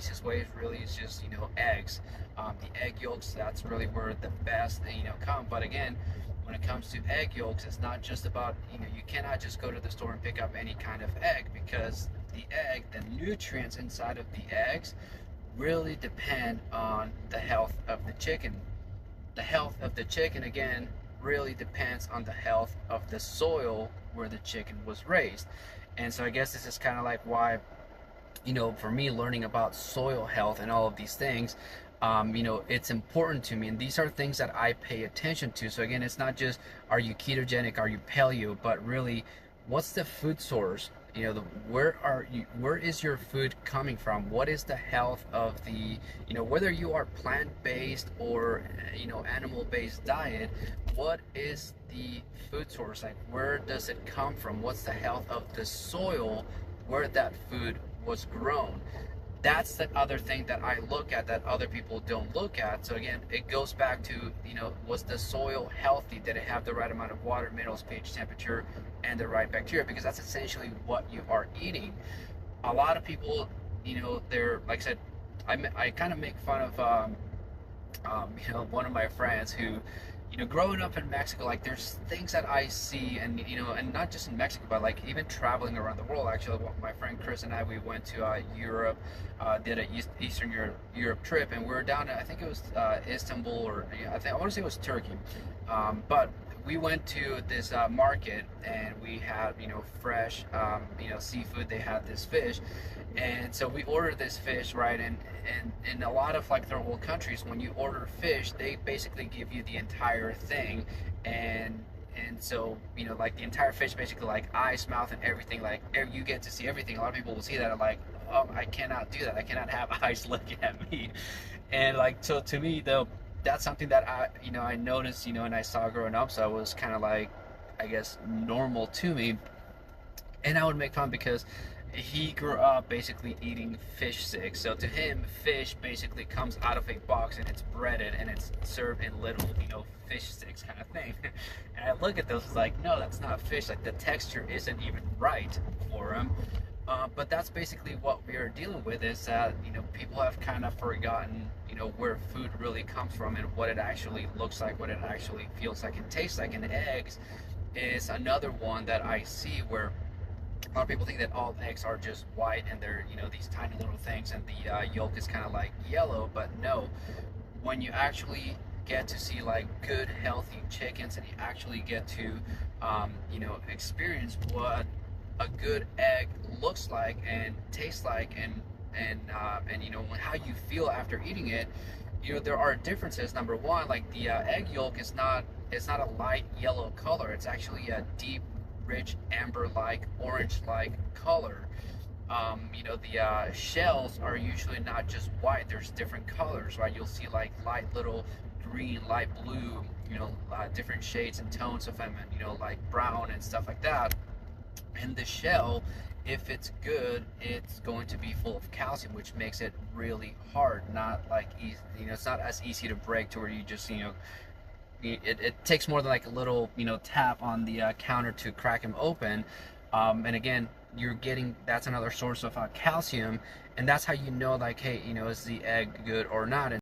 easiest way really is just, eggs. The egg yolks, that's really where the best, come. But again, when it comes to egg yolks, it's not just about, you cannot just go to the store and pick up any kind of egg, because the egg, the nutrients inside of the eggs really depend on the health of the chicken. The health of the chicken, again, really depends on the health of the soil where the chicken was raised. And so I guess this is kind of like why, for me, learning about soil health and all of these things, it's important to me, and these are things that I pay attention to. So again, it's not just, are you ketogenic, are you paleo, but really, what's the food source? Where is your food coming from? What is the health of the, whether you are plant-based or, animal-based diet, what is the food source? Like, where does it come from? What's the health of the soil where that food was grown? That's the other thing that I look at that other people don't look at. So again, it goes back to, was the soil healthy? Did it have the right amount of water, minerals, pH, temperature, and the right bacteria? Because that's essentially what you are eating. A lot of people, they're, like I said, I kind of make fun of, one of my friends who, growing up in Mexico, like, there's things that I see, and and not just in Mexico, but like even traveling around the world. Actually, my friend Chris and I, we went to Europe, did a Eastern Europe trip, and we were down at, I think it was Istanbul, or I want to say it was Turkey, but we went to this market, and we had fresh seafood. They had this fish, and so we ordered this fish, right? And in a lot of like third world countries, when you order fish, they basically give you the entire thing, and so like the entire fish, basically, like eyes, mouth, and everything. Like, you get to see everything. A lot of people will see that and like, oh, I cannot do that. I cannot have eyes looking at me. And like, so to me though, that's something that I noticed, and I saw growing up, so it was kind of like, I guess, normal to me. And I would make fun because he grew up basically eating fish sticks. So to him, fish basically comes out of a box, and it's breaded, and it's served in little, fish sticks kind of thing. And I look at those, it's like, no, that's not fish. Like, the texture isn't even right for him. But that's basically what we are dealing with, is that, people have kind of forgotten, where food really comes from and what it actually looks like, what it actually feels like and tastes like. And eggs is another one that I see where a lot of people think that all eggs are just white, and they're, these tiny little things, and the yolk is kind of like yellow. But no, when you actually get to see like good healthy chickens, and you actually get to experience what a good egg looks like and tastes like, and how you feel after eating it, there are differences. Number one, like the egg yolk is not, it's not a light yellow color. It's actually a deep, rich, amber-like, orange-like color. The shells are usually not just white. There's different colors, right? You'll see like light little green, light blue, different shades and tones of them, and like brown and stuff like that. And the shell, if it's good, it's going to be full of calcium, which makes it really hard. Not like easy, it's not as easy to break to where you just, it takes more than like a little, tap on the counter to crack them open. And again, you're getting, that's another source of calcium, and that's how like, hey, is the egg good or not? And